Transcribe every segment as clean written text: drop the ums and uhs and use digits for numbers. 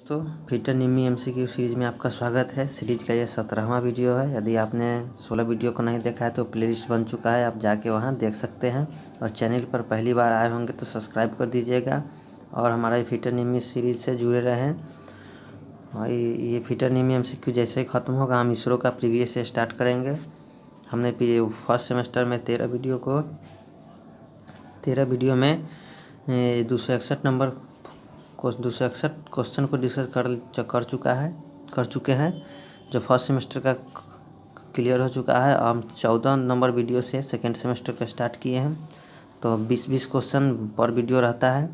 दोस्तों, फीटर निम्मी MCQ series में आपका स्वागत है। सीरीज़ का ये 17वां वीडियो है। यदि आपने 16 वीडियो को नहीं देखा है तो प्लेलिस्ट बन चुका है, आप जाके वहाँ देख सकते हैं। और चैनल पर पहली बार आए होंगे तो सब्सक्राइब कर दीजिएगा और हमारा फीटर निम्मी सीरीज़ से जुड़े रहें। और ये फीटर निम्मी एमसीक्यू जैसे ही ख़त्म होगा हम इसरो का प्रीवियस से स्टार्ट करेंगे। हमने फर्स्ट सेमेस्टर में 13 वीडियो में 261 नंबर 261 क्वेश्चन को डिस्कस कर चुके हैं, जो फर्स्ट सेमेस्टर का क्लियर हो चुका है। हम 14 नंबर वीडियो से सेकेंड सेमेस्टर का स्टार्ट किए हैं। तो 20-20 क्वेश्चन पर वीडियो रहता है,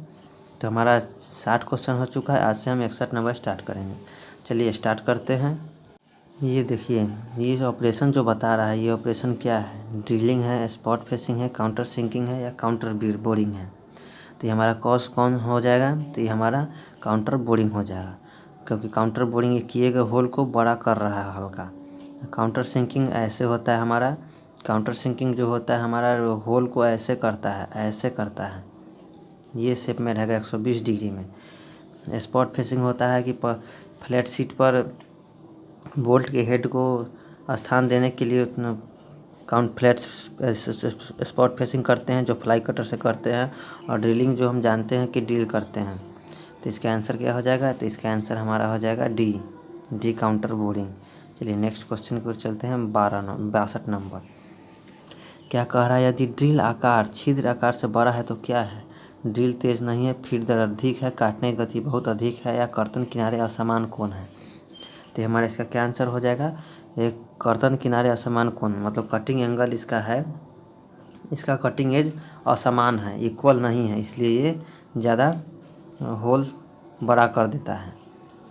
तो हमारा 60 क्वेश्चन हो चुका है। आज से हम 61 नंबर स्टार्ट करेंगे। चलिए स्टार्ट करते हैं। ये देखिए, ये ऑपरेशन जो बता रहा है, ये ऑपरेशन क्या है? ड्रिलिंग है, स्पॉट फेसिंग है, काउंटर सिंकिंग है या काउंटर बोरिंग है? तो ये हमारा कॉज कौन हो जाएगा? तो ये हमारा काउंटर बोरिंग हो जाएगा, क्योंकि काउंटर बोरिंग ये किए गए होल को बड़ा कर रहा है हल्का। काउंटर सिंकिंग ऐसे होता है हमारा, काउंटर सिंकिंग जो होता है हमारा होल को ऐसे करता है, ये शेप में रहेगा 120 डिग्री में। स्पॉट फेसिंग होता है कि फ्लैट सीट पर बोल्ट के हेड को स्थान देने के लिए फ्लैट स्पॉट फेसिंग करते हैं, जो फ्लाई कटर से करते हैं। और ड्रिलिंग जो हम जानते हैं कि ड्रिल करते हैं। तो इसका आंसर क्या हो जाएगा? तो इसका आंसर हमारा हो जाएगा डी काउंटर बोरिंग। चलिए नेक्स्ट क्वेश्चन की ओर चलते हैं। 62 नंबर क्या कह रहा है? यदि ड्रिल आकार छिद्र आकार से बड़ा है तो क्या है? ड्रिल तेज नहीं है, फीड दर अधिक है, काटने की गति बहुत अधिक है या कर्तन किनारे असमान कोण है? तो हमारा इसका क्या आंसर हो जाएगा? एक कर्तन किनारे असमान कोण, मतलब कटिंग एंगल इसका है, इसका कटिंग एज असमान है, इक्वल नहीं है, इसलिए ये ज़्यादा होल बड़ा कर देता है।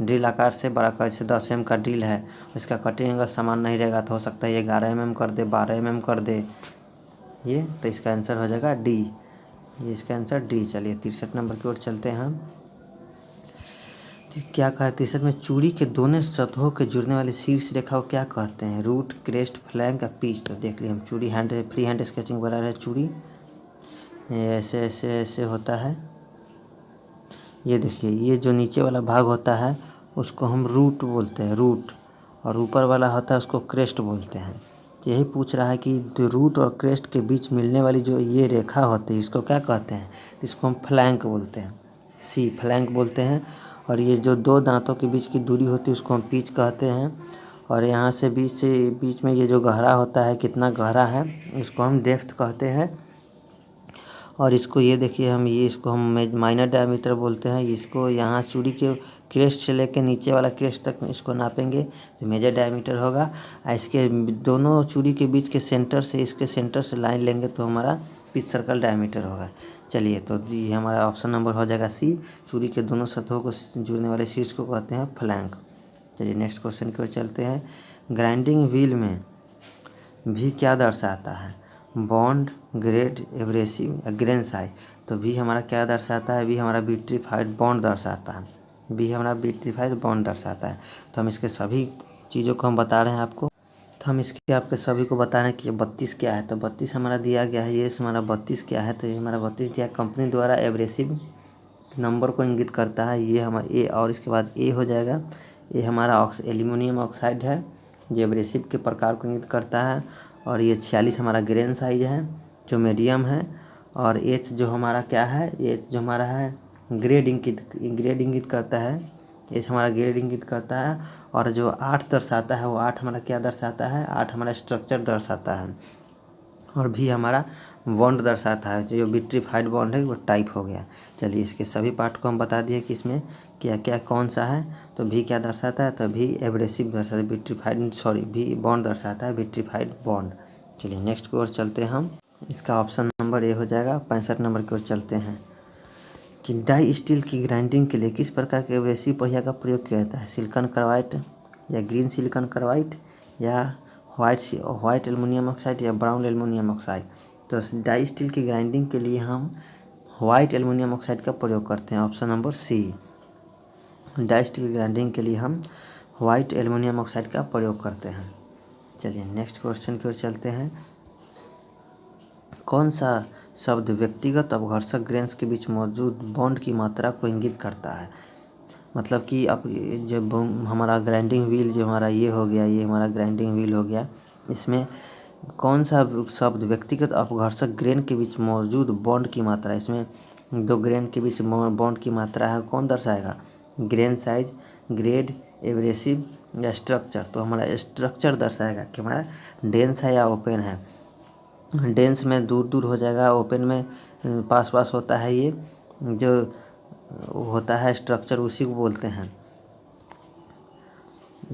ड्रिल आकार से बड़ा कर, जैसे 10 mm का ड्रिल है, इसका कटिंग एंगल समान नहीं रहेगा, तो हो सकता है ये 11 mm कर दे, 12 mm कर दे ये। तो इसका आंसर हो जाएगा डी, ये इसका आंसर डी। चलिए 63 नंबर की ओर चलते हैं हम। क्या कहा है 63 में? चूड़ी के दोनों सतहों के जुड़ने वाली शीर्ष रेखा को क्या कहते हैं? रूट, क्रेस्ट, फ्लैंक या पिच? तो देख लिए हम, चूड़ी फ्री हैंड स्केचिंग बना रहे हैं। चूड़ी ऐसे ऐसे ऐसे होता है। ये देखिए, ये जो नीचे वाला भाग होता है उसको हम रूट बोलते हैं, रूट। और ऊपर वाला होता है उसको क्रेस्ट बोलते हैं। यही पूछ रहा है कि रूट और क्रेस्ट के बीच मिलने वाली जो ये रेखा होती है इसको क्या कहते हैं? इसको हम फ्लैंक बोलते हैं, फ्लैंक बोलते हैं। और ये जो दो दांतों के बीच की दूरी होती है उसको हम पिच कहते हैं। और यहाँ से बीच में ये जो गहरा होता है, कितना गहरा है, इसको हम डेप्थ कहते हैं। और इसको ये देखिए, इसको हम माइनर डायमीटर बोलते हैं। इसको यहाँ चूड़ी के क्रेस्ट से लेकर नीचे वाला क्रेस्ट तक इसको नापेंगे तो मेजर डायमीटर होगा। इसके दोनों चूड़ी के बीच के सेंटर से, इसके सेंटर से लाइन लेंगे तो हमारा पिच सर्कल डायमीटर होगा। चलिए, तो ये हमारा ऑप्शन नंबर हो जाएगा सी। चूड़ी के दोनों सतहों को जुड़ने वाले शीर्ष को कहते हैं फ्लैंक। चलिए नेक्स्ट क्वेश्चन की ओर चलते हैं। ग्राइंडिंग व्हील में भी क्या दर्शाता है? बॉन्ड, ग्रेड, एब्रेसिव या ग्रेन साइज? तो भी हमारा क्या दर्शाता है? भी हमारा विट्रीफाइड बॉन्ड दर्शाता है। भी हमारा विट्रीफाइड बॉन्ड दर्शाता है। तो हम इसके सभी चीज़ों को हम बता रहे हैं आपको। तो हम इसके आपके सभी को बता रहे हैं कि ये 32 क्या है। तो 32 हमारा दिया गया है। ये हमारा 32 क्या है? तो ये हमारा 32 दिया कंपनी द्वारा एब्रेसिव नंबर को इंगित करता है। ये हमारा ए, और इसके बाद ए हो जाएगा। ये हमारा एल्यूमिनियम ऑक्साइड है जो एब्रेसिव के प्रकार को इंगित करता है। और ये 46 हमारा ग्रेन साइज है जो मीडियम है। और एच जो हमारा क्या है? एच जो हमारा है ग्रेड इंगित करता है। एच हमारा ग्रेड इंगित करता है। और जो 8 दर्शाता है वो 8 हमारा क्या दर्शाता है? 8 हमारा स्ट्रक्चर दर्शाता है। और भी हमारा बॉन्ड दर्शाता है, जो विट्रीफाइड बॉन्ड है वो टाइप हो गया। चलिए इसके सभी पार्ट को हम बता दिए कि इसमें क्या क्या कौन सा है। तो भी क्या दर्शाता है? तो भी एब्रेसिव दर्शाता है, भी बॉन्ड दर्शाता है, विट्रीफाइड बॉन्ड। चलिए नेक्स्ट की ओर चलते हैं हम। इसका ऑप्शन नंबर ए हो जाएगा। 65 नंबर की ओर चलते हैं कि डाई स्टील की ग्राइंडिंग के लिए किस प्रकार के एब्रेसिव पहिया का प्रयोग किया जाता है? सिलिकॉन कार्बाइड या ग्रीन सिलिकॉन कार्बाइड या वाइट एल्युमिनियम ऑक्साइड या ब्राउन एल्युमिनियम ऑक्साइड? तो डाई स्टील की ग्राइंडिंग के लिए हम वाइट एल्युमिनियम ऑक्साइड का प्रयोग करते हैं, option number C. Die steel की ग्राइंडिंग के लिए हम वाइट एल्युमिनियम ऑक्साइड का प्रयोग करते हैं। चलिए नेक्स्ट क्वेश्चन की ओर चलते हैं। कौन सा शब्द व्यक्तिगत अपघर्षक ग्रेन्स के बीच मौजूद बॉन्ड की मात्रा को इंगित करता है? मतलब कि अब जब हमारा ग्राइंडिंग व्हील जो हमारा ये हो गया, ये हमारा ग्राइंडिंग व्हील हो गया, इसमें कौन सा शब्द व्यक्तिगत अपघर्षक ग्रेन के बीच मौजूद बॉन्ड की मात्रा, इसमें दो ग्रेन के बीच बॉन्ड की मात्रा है, कौन दर्शाएगा? ग्रेन साइज, ग्रेड, एब्रेसिव या स्ट्रक्चर। तो हमारा स्ट्रक्चर दर्शाएगा कि हमारा डेंस है या ओपन है। डेंस में दूर दूर हो जाएगा, ओपन में पास पास होता है। ये जो होता है स्ट्रक्चर उसी को बोलते हैं।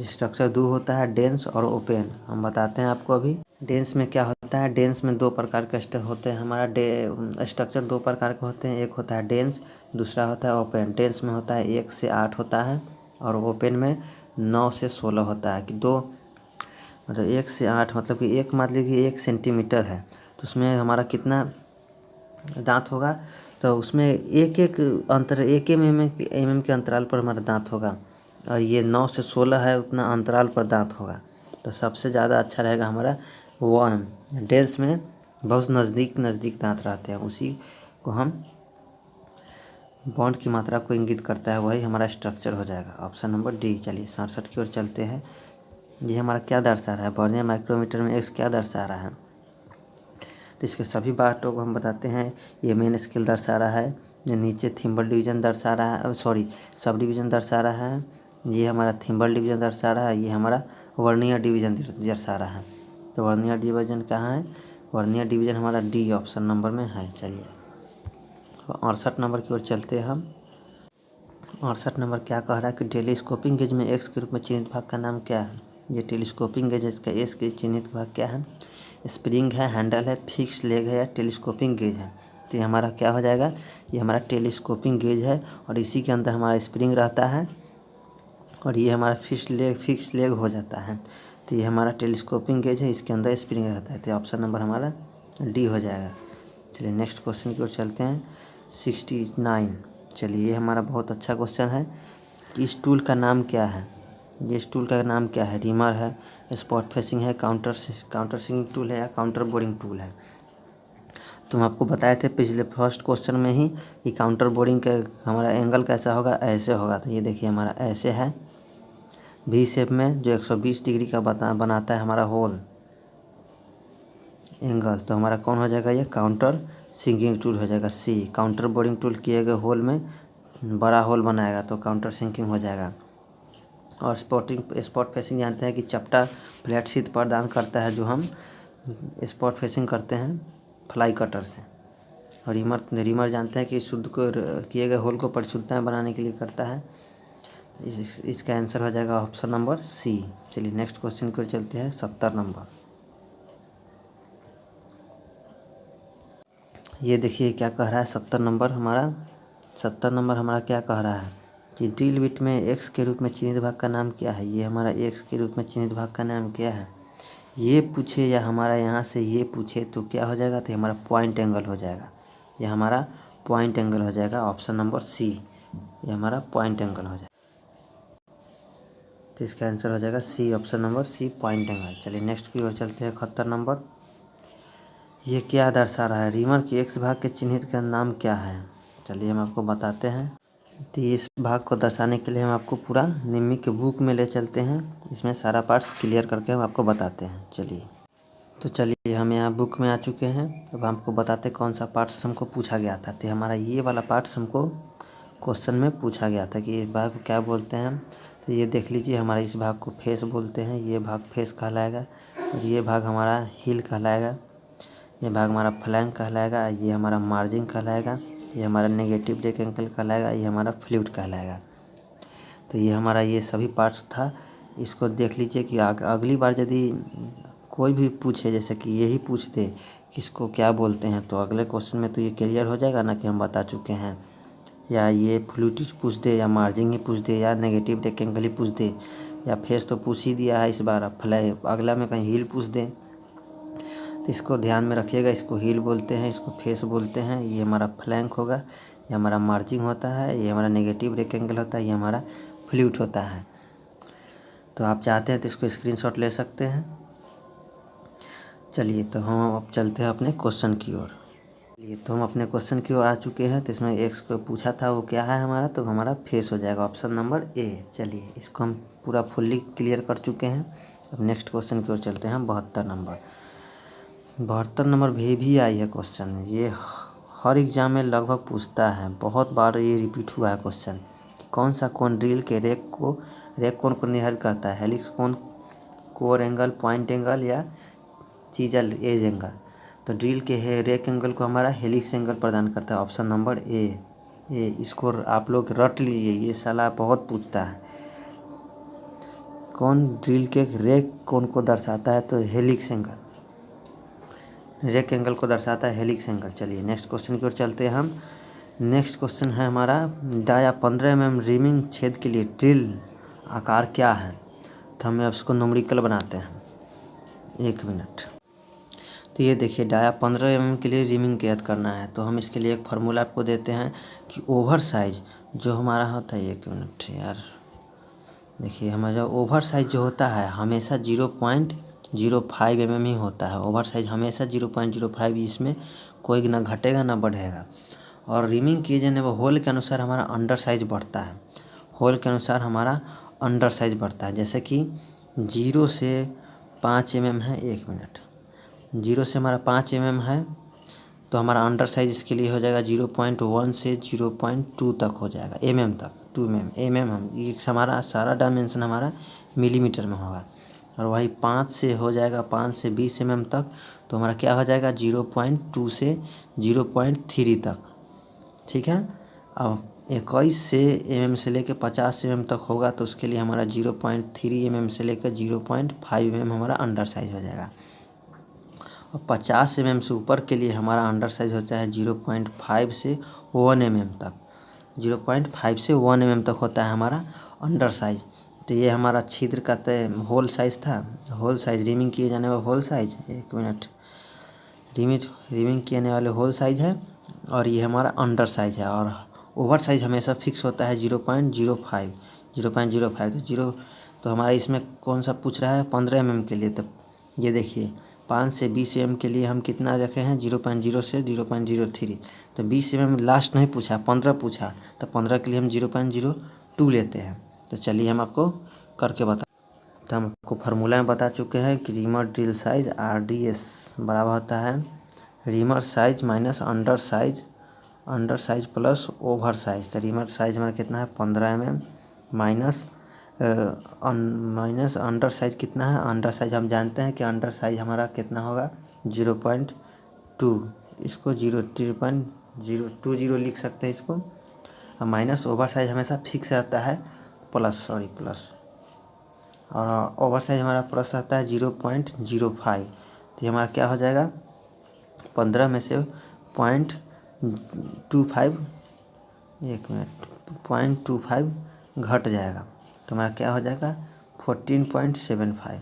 स्ट्रक्चर दूर होता है डेंस और ओपन, हम बताते हैं आपको अभी। डेंस में क्या होता है? डेंस में दो प्रकार के होते हैं। हमारा स्ट्रक्चर दो प्रकार के होते हैं, एक होता है डेंस, दूसरा होता है ओपन। डेंस में होता है 1 से 8 होता है और ओपन में 9 से 16 होता है। कि दो मतलब 1 से 8 मतलब कि एक मान लीजिए 1 सेंटीमीटर है तो उसमें हमारा कितना दांत होगा? तो उसमें एक एक अंतर 1 mm के अंतराल पर हमारा दांत होगा। और ये 9 से 16 है, उतना अंतराल पर दांत होगा। तो सबसे ज़्यादा अच्छा रहेगा हमारा 1। डेंस में बहुत नज़दीक नज़दीक दांत रहते हैं, उसी को हम बॉन्ड की मात्रा को इंगित करता है, वही हमारा स्ट्रक्चर हो जाएगा। Option number D. चलिए 67 की ओर चलते हैं। ये हमारा क्या दर्शा रहा है? वर्नियर माइक्रोमीटर में एक्स क्या दर्शा रहा है? तो इसके सभी बातों को हम बताते हैं। ये मेन स्केल दर्शा रहा है, ये नीचे थिम्बल डिवीज़न दर्शा रहा है, सॉरी सब डिवीज़न दर्शा रहा है। ये हमारा थिम्बल डिवीज़न दर्शा रहा है, ये हमारा वर्नियर डिवीज़न दर्शा रहा है। तो वर्नियर डिवीज़न कहाँ है? वर्नियर डिवीज़न हमारा डी ऑप्शन नंबर में है। चलिए 68 नंबर की ओर चलते हैं हम। 68 नंबर क्या कह रहा है कि टेलीस्कोपिंग गेज में एक्स के रूप में चिन्हित भाग का नाम क्या है? ये टेलीस्कोपिंग गेज है, इसका एस के चिन्हित भाग क्या है? स्प्रिंग है, हैंडल है, फिक्स लेग है या टेलीस्कोपिंग गेज है? तो ये हमारा क्या हो जाएगा? ये हमारा टेलीस्कोपिंग गेज है और इसी के अंदर हमारा स्प्रिंग रहता है और ये हमारा फिक्स लेग हो जाता है। तो ये हमारा टेलीस्कोपिंग गेज है, इसके अंदर स्प्रिंग रहता है। तो ऑप्शन नंबर हमारा डी हो जाएगा। चलिए नेक्स्ट क्वेश्चन की ओर चलते हैं। 69। चलिए ये हमारा बहुत अच्छा क्वेश्चन है। इस टूल का नाम क्या है? ये इस टूल का नाम क्या है? रीमर है, स्पॉट फेसिंग है, काउंटर सिंगिंग टूल है या काउंटर बोरिंग टूल है? तो हम आपको बताए थे पिछले फर्स्ट क्वेश्चन में ही कि काउंटर बोरिंग का हमारा एंगल कैसा होगा? ऐसे होगा। तो ये देखिए हमारा ऐसे है, वी शेप में, जो 120 डिग्री का बनाता है हमारा होल एंगल। तो हमारा कौन हो जाएगा? ये काउंटर सिंकिंग टूल हो जाएगा। सी। काउंटर बोरिंग टूल किए गए होल में बड़ा होल बनाएगा तो काउंटर सिंकिंग हो जाएगा। और स्पॉट फेसिंग जानते हैं कि चपटा फ्लैट शीट प्रदान करता है, जो हम स्पॉट फेसिंग करते हैं फ्लाई कटर से। और रीमर जानते हैं कि शुद्ध को किए गए होल को परिशुद्धता बनाने के लिए करता है। इसका आंसर हो जाएगा ऑप्शन नंबर सी। चलिए नेक्स्ट क्वेश्चन को चलते हैं। 70 नंबर। ये देखिए क्या कह रहा है 70 नंबर हमारा। 70 नंबर हमारा क्या कह रहा है कि ड्रिल बिट में एक्स के रूप में चिन्हित भाग का नाम क्या है? ये हमारा एक्स के रूप में चिन्हित भाग का नाम क्या है? ये पूछे या हमारा यहाँ से ये पूछे तो क्या हो जाएगा? तो हमारा पॉइंट एंगल हो जाएगा। ये हमारा पॉइंट एंगल हो जाएगा। Option number C. ये हमारा पॉइंट एंगल हो जाएगा। तो इसका आंसर हो जाएगा C, option number C, point angle. चलिए नेक्स्ट की ओर चलते हैं। 71 नंबर। ये क्या दर्शा रहा है? रीमर के एक्स भाग के चिन्हित का नाम क्या है? चलिए हम आपको बताते हैं। तो इस भाग को दर्शाने के लिए हम आपको पूरा निम्मी के बुक में ले चलते हैं, इसमें सारा पार्ट्स क्लियर करके हम आपको बताते हैं। चलिए हम यहाँ बुक में आ चुके हैं। अब हमको बताते कौन सा पार्ट्स हमको पूछा गया था। तो हमारा ये वाला पार्ट्स हमको क्वेश्चन में पूछा गया था कि इस भाग को क्या बोलते हैं हम। तो ये देख लीजिए, हमारा इस भाग को फेस बोलते हैं, ये भाग फेस कहलाएगा। और ये भाग हमारा हिल कहलाएगा, ये भाग हमारा फ्लैंक कहलाएगा, ये हमारा मार्जिन कहलाएगा, ये हमारा नेगेटिव डेक एंगल कहलाएगा, ये हमारा फ्लूइड कहलाएगा। तो ये हमारा ये सभी पार्ट्स था। इसको देख लीजिए कि अगली बार यदि कोई भी पूछे, जैसे कि यही पूछ दे किसको क्या बोलते हैं, तो अगले क्वेश्चन में तो ये क्लियर हो जाएगा ना कि हम बता चुके हैं। या ये फ्लूइड पूछ दे, या मार्जिन ही पूछ दे, या नेगेटिव डेक एंगल ही पूछ दे, या फेस तो पूछ ही दिया है इस बार, अब अगला में कहीं हील पूछ दे। तो इसको ध्यान में रखिएगा, इसको हील बोलते हैं, इसको फेस बोलते हैं। ये हमारा फ्लैंक होगा, ये हमारा मार्जिन होता है, ये हमारा नेगेटिव डेक एंगल होता है, ये हमारा फ्लूइड होता है। तो आप चाहते हैं तो इसको स्क्रीनशॉट ले सकते हैं। चलिए तो हम अब चलते हैं अपने क्वेश्चन की ओर। ये तो हम अपने क्वेश्चन की ओर आ चुके हैं। तो इसमें एक्स को पूछा था वो क्या है हमारा, तो हमारा फेस हो जाएगा ऑप्शन नंबर ए। चलिए इसको हम पूरा फुल्ली क्लियर कर चुके हैं। अब नेक्स्ट क्वेश्चन की ओर चलते हैं। 72 नंबर भी आई है क्वेश्चन। ये हर एग्जाम में लगभग पूछता है, बहुत बार ये रिपीट हुआ है क्वेश्चन। कौन सा कोण ड्रिल के रेक कोण को निर्धारित करता है? हेलिक्स कोण, कोर एंगल, पॉइंट एंगल या चीजल एज एंगल? तो ड्रिल के रेक एंगल को हमारा हेलिक्स एंगल प्रदान करता है, ऑप्शन नंबर ए। इसको आप लोग रट लीजिए, ये साला बहुत पूछता है। कौन ड्रिल के रेक कोण को दर्शाता है? तो हेलिक्स एंगल, रेक एंगल को दर्शाता है हेलिक्स एंगल। चलिए नेक्स्ट क्वेश्चन की ओर चलते हैं हम। नेक्स्ट क्वेश्चन है हमारा, डाया 15 mm रिमिंग छेद के लिए ड्रिल आकार क्या है? तो हम इसको न्यूमेरिकल बनाते हैं, 1 मिनट। तो ये देखिए डाया 15 mm के लिए रिमिंग कैद करना है, तो हम इसके लिए एक फार्मूला आपको देते हैं कि ओवर साइज जो हमारा होता है, 1 मिनट यार, देखिए हमारा ओवर साइज जो होता है हमेशा 0.05 mm ही होता है। ओवर साइज हमेशा 0.05, इसमें कोई ना घटेगा ना बढ़ेगा। और रिमिंग किए जाने वाले होल के अनुसार हमारा अंडर साइज बढ़ता है। होल के अनुसार हमारा अंडर साइज बढ़ता है। जैसे कि 0 से 5 mm है, 1 मिनट, 0 से हमारा 5 mm है, तो हमारा अंडर साइज इसके लिए हो जाएगा 0.1 से 0.2 तक हो जाएगा, mm तक, 2 mm हम ये हमारा सारा डायमेंशन हमारा मिलीमीटर में होगा। और वही 5 से हो जाएगा 5 से 20 mm तक, तो हमारा क्या हो जाएगा 0.2 से 0.3 तक, ठीक है। अब 21 से mm से लेकर 50 mm तक होगा, तो उसके लिए हमारा 0.3 mm से लेकर 0.5 mm हमारा अंडर साइज हो जाएगा। और 50 mm से ऊपर के लिए हमारा अंडर साइज होता है 0.5 से 1 mm तक, 0.5 से 1 mm तक होता है हमारा अंडर साइज। तो ये हमारा छिद्र का होल साइज था, होल साइज रिमिंग किए जाने वाला होल साइज, 1 मिनट, रिमिंग किए जाने वाले होल साइज है। और ये हमारा अंडर साइज है। और ओवर साइज हमेशा फिक्स होता है 0.05, 0.05। तो तो हमारा इसमें कौन सा पूछ रहा है 15 mm के लिए। तो ये देखिए 5 से 20 mm के लिए हम कितना रखे हैं 0.0 से 0.03। तो 20 mm लास्ट नहीं पूछा, 15 पूछा, तो 15 के लिए हम 0.02 लेते हैं। तो चलिए हम आपको करके बता, तो हम आपको फार्मूला में बता चुके हैं कि रीमर ड्रिल साइज RDS बराबर होता है reamer size minus under size plus over size. तो रीमर साइज हमारा कितना है 15 mm माइनस अंडर साइज कितना है, अंडर साइज हम जानते हैं कि अंडर साइज हमारा कितना होगा 0.2, इसको 0.020 लिख सकते हैं इसको। माइनस ओवर साइज हमेशा फिक्स रहता है प्लस, और ओवर साइज हमारा प्लस रहता है 0.05। तो ये हमारा क्या हो जाएगा 15 में से 0.25, 1 मिनट, 0.25 घट जाएगा, तो हमारा क्या हो जाएगा 14.75।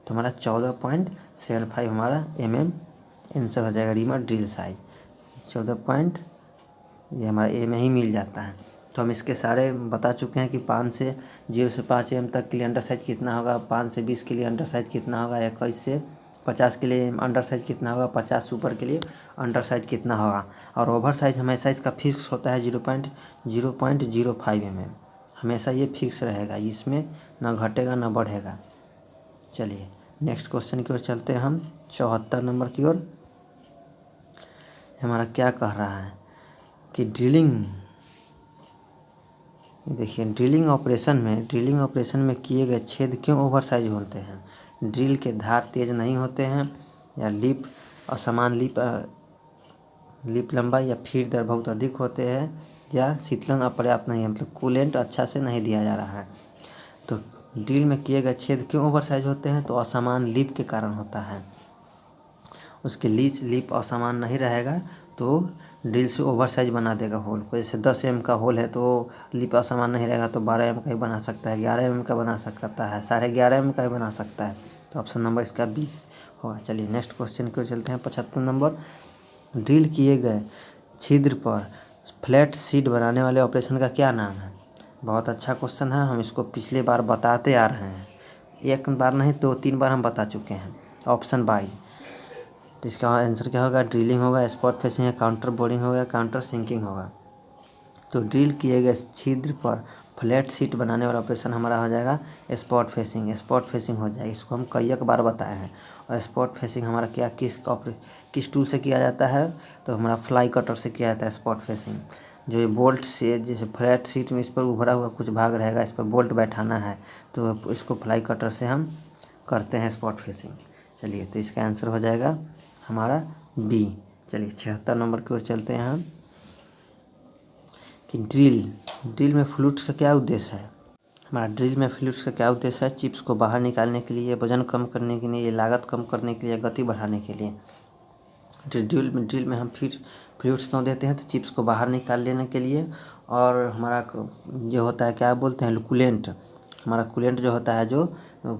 तो हमारा 14.75 हमारा आंसर हो जाएगा रीमर ड्रिल साइज। 14 ये हमारा ए में ही मिल जाता है। तो हम इसके सारे बता चुके हैं कि 5 से 0 से 5 mm तक के लिए अंडर साइज कितना होगा, 5 से 20 के लिए अंडर साइज कितना होगा, 21 से 50 के लिए अंडर साइज कितना होगा, 50 से ऊपर के लिए अंडर साइज कितना होगा। और ओवर साइज हमेशा इसका फिक्स होता है 0.05 mm, हमेशा ये फिक्स रहेगा, इसमें ना घटेगा ना बढ़ेगा। चलिए नेक्स्ट क्वेश्चन की ओर चलते हैं हम, 74 नंबर की ओर। हमारा क्या कह रहा है कि देखिए ड्रिलिंग ऑपरेशन में किए गए छेद क्यों ओवर साइज होते हैं? ड्रिल के धार तेज नहीं होते हैं, या लिप असमान लिप लंबाई या फीड दर बहुत अधिक होते हैं, या शीतलन अपर्याप्त नहीं है, मतलब कूलेंट अच्छा से नहीं दिया जा रहा है। तो ड्रिल में किए गए छेद क्यों ओवर साइज होते हैं? तो असमान लिप के कारण होता है। उसके लिप असमान नहीं रहेगा तो ड्रिल से ओवर साइज बना देगा होल को। जैसे 10 mm का होल है तो लिप असमान नहीं रहेगा तो 12 mm का ही बना सकता है, 11 mm का बना सकता है, 11.5 mm का ही बना सकता है। तो ऑप्शन नंबर इसका 20 होगा। चलिए नेक्स्ट क्वेश्चन की ओर चलते हैं, 75 नंबर। ड्रिल किए गए छिद्र पर फ्लैट शीट बनाने वाले ऑपरेशन का क्या नाम है? बहुत अच्छा क्वेश्चन है, हम इसको पिछले बार बताते आ रहे हैं, एक बार नहीं 2-3 बार हम बता चुके हैं। ऑप्शन 22, तो इसका आंसर क्या होगा, ड्रिलिंग होगा, स्पॉट फेसिंग है, काउंटर बोरिंग होगा, काउंटर सिंकिंग होगा। तो ड्रिल किए गए छिद्र पर फ्लैट सीट बनाने वाला ऑपरेशन हमारा हो जाएगा स्पॉट फेसिंग। स्पॉट फेसिंग हो जाएगा, इसको हम कई एक बार बताए हैं। और स्पॉट फेसिंग हमारा क्या किस टूल से किया जाता है, तो हमारा फ्लाई कटर से किया जाता है स्पॉट फेसिंग। जो ये बोल्ट से जैसे फ्लैट सीट में इस पर उभरा हुआ कुछ भाग रहेगा, इस पर बोल्ट बैठाना है, तो इसको फ्लाई कटर से हम करते हैं स्पॉट फेसिंग। चलिए, तो इसका आंसर हो जाएगा हमारा बी। चलिए 76 नंबर की ओर चलते हैं हम कि ड्रिल में फ्लूइड्स का क्या उद्देश्य है। हमारा ड्रिल में फ्लूइड्स का क्या उद्देश्य है, चिप्स को बाहर निकालने के लिए, वजन कम करने के लिए, लागत कम करने के लिए, गति बढ़ाने के लिए। ड्रिल में हम फिर फ्लूइड्स क्यों देते हैं, तो चिप्स को बाहर निकाल लेने के लिए। और हमारा जो होता है क्या बोलते हैं, कूलेंट, हमारा कूलेंट जो होता है, जो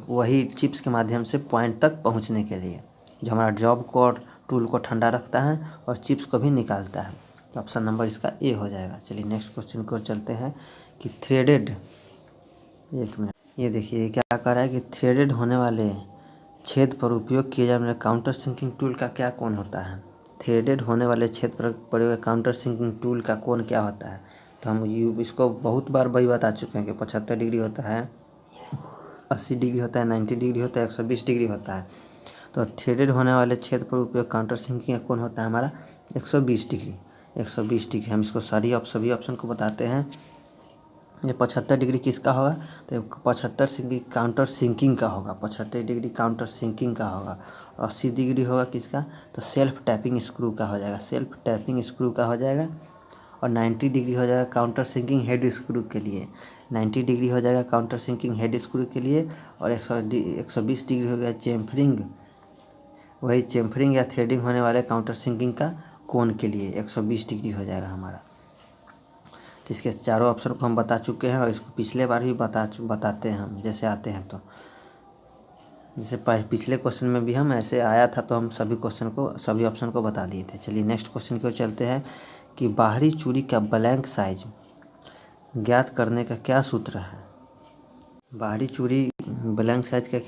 वही चिप्स के माध्यम से पॉइंट तक पहुंचने के लिए, जो हमारा जॉब को और टूल को ठंडा रखता है और चिप्स को भी निकालता है। तो ऑप्शन नंबर इसका ए हो जाएगा। चलिए नेक्स्ट क्वेश्चन को चलते हैं कि थ्रेडेड, एक मिनट, ये देखिए क्या कह रहा है कि थ्रेडेड होने वाले छेद पर उपयोग किए जाने वाले काउंटर सिंकिंग टूल का क्या कोण होता है। थ्रेडेड होने वाले छेद पर प्रयोग काउंटर सिंकिंग टूल का कोण क्या होता है। तो हम इसको बहुत बार वही बता चुके हैं कि 75 डिग्री होता है, 80 डिग्री होता है, 90 डिग्री होता है, 120 डिग्री होता है। तो थ्रेडेड होने वाले छेद पर उपयोग काउंटर सिंकिंग का कोण होता है हमारा 120 डिग्री। 120 डिग्री हम इसको सभी ऑप्शन को बताते हैं। ये 75 डिग्री किसका होगा, तो 75 डिग्री काउंटर सिंकिंग का होगा, 75 डिग्री काउंटर सिंकिंग का होगा। 80 डिग्री होगा किसका, तो सेल्फ टैपिंग स्क्रू का हो जाएगा, सेल्फ टैपिंग स्क्रू का हो जाएगा। और 90 डिग्री हो जाएगा काउंटर सिंकिंग हेड स्क्रू के लिए, 90 डिग्री हो जाएगा काउंटर सिंकिंग हेड स्क्रू के लिए। और 120 डिग्री हो गया चेम्फरिंग, वही चेम्फरिंग या थ्रेडिंग होने वाले काउंटर सिंकिंग का कोण के लिए 120 डिग्री हो जाएगा हमारा। तो इसके चारों ऑप्शन को हम बता चुके हैं और इसको पिछले बार भी बताते हैं हम, जैसे आते हैं तो जैसे पिछले क्वेश्चन में भी हम ऐसे आया था, तो हम सभी ऑप्शन को बता दिए थे। चलिए नेक्स्ट क्वेश्चन की ओर चलते हैं कि बाहरी चूड़ी का ब्लैंक साइज ज्ञात करने का क्या सूत्र है। बाहरी चूड़ी ब्लैंक साइज का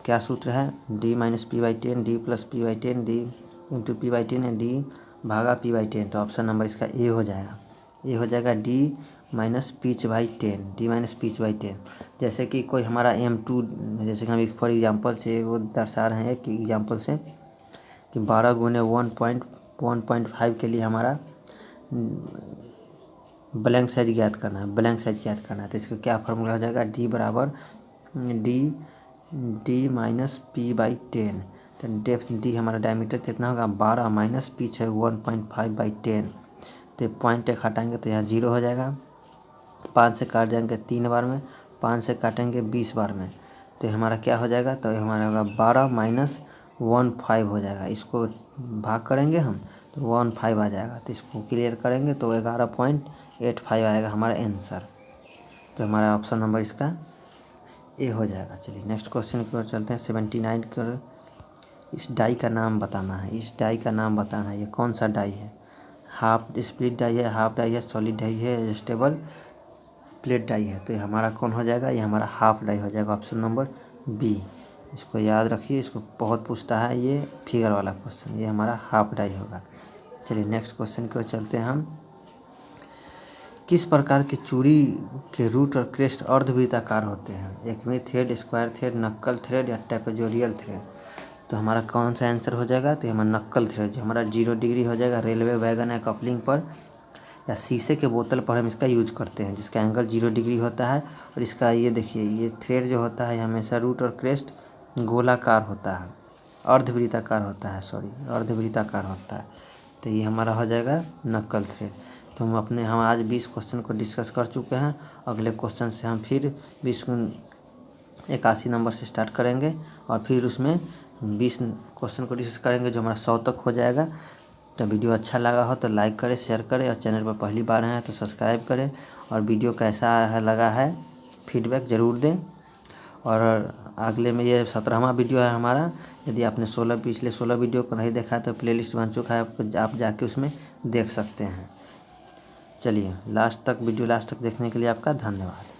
क्या सूत्र है, D-P/10, D+P/10, D×P/10 या D/P/10। तो ऑप्शन नंबर इसका ए हो जाएगा, ये हो जाएगा D-P/10, D-P/10। जैसे कि कोई हमारा M2, जैसे कि हम फॉर एग्जांपल से वो दर्शा रहे हैं, एक एग्जांपल से कि 12 गुने 1.5 के लिए हमारा ब्लैंक साइज ज्ञात करना है, ब्लैंक साइज ज्ञात करना है। तो इसका क्या फार्मूला हो जाएगा, D बराबर D-P/10। तो डेप्थ D हमारा डायमीटर कितना होगा, 12 माइनस पिच है 1.5/10। तो पॉइंट एक हटाएंगे तो यहाँ 0 हो जाएगा, 5 से काट जाएंगे 3 बार में, 5 से काटेंगे 20 बार में, तो हमारा क्या हो जाएगा, तो हमारा होगा 12 माइनस 15 हो जाएगा। इसको भाग करेंगे हम तो 15 आ जाएगा। तो इसको क्लियर करेंगे तो 11.85 आएगा हमारा आंसर। तो हमारा ऑप्शन नंबर इसका ए हो जाएगा। चलिए नेक्स्ट क्वेश्चन की ओर चलते हैं। 79 कर, इस डाई का नाम बताना है, इस डाई का नाम बताना है, ये कौन सा डाई है। हाफ स्प्लिट डाई है, हाफ डाई है, सॉलिड डाई है, एडजस्टेबल प्लेट डाई है। तो ये हमारा कौन हो जाएगा, ये हमारा हाफ डाई हो जाएगा, ऑप्शन नंबर बी। इसको याद रखिए, इसको बहुत पूछता है ये फिगर वाला क्वेश्चन, ये हमारा हाफ डाई होगा। चलिए नेक्स्ट क्वेश्चन की ओर चलते हैं हम। किस प्रकार की चूड़ी के रूट और क्रेस्ट अर्धवृत्ताकार होते हैं, एकमी थ्रेड, स्क्वायर थ्रेड, नक्कल थ्रेड या ट्रेपेजोइडल थ्रेड। तो हमारा कौन सा आंसर हो जाएगा, तो हमारा नक्कल थ्रेड, जो हमारा 0 डिग्री हो जाएगा। रेलवे वैगन या कपलिंग पर या शीशे के बोतल पर हम इसका यूज करते हैं, जिसका एंगल 0 डिग्री होता है। और इसका ये देखिए, ये थ्रेड जो होता है हमेशा रूट और क्रेस्ट गोलाकार होता है, अर्धवृत्ताकार होता है, अर्धवृत्ताकार होता है। तो ये हमारा हो जाएगा नक्कल थ्रेड। तो हम आज 20 क्वेश्चन को डिस्कस कर चुके हैं। अगले क्वेश्चन से हम फिर 81 नंबर से स्टार्ट करेंगे और फिर उसमें 20 क्वेश्चन को डिस्कस करेंगे, जो हमारा 100 तक हो जाएगा। तो वीडियो अच्छा लगा हो तो लाइक करें, शेयर करें, और चैनल पर पहली बार हैं तो सब्सक्राइब करें। और वीडियो कैसा लगा है फीडबैक ज़रूर दें। और अगले में ये 17वां वीडियो है हमारा। यदि आपने पिछले 16 वीडियो को नहीं देखा है तो प्लेलिस्ट बन चुका है, आप जाके उसमें देख सकते हैं। चलिए वीडियो लास्ट तक देखने के लिए आपका धन्यवाद।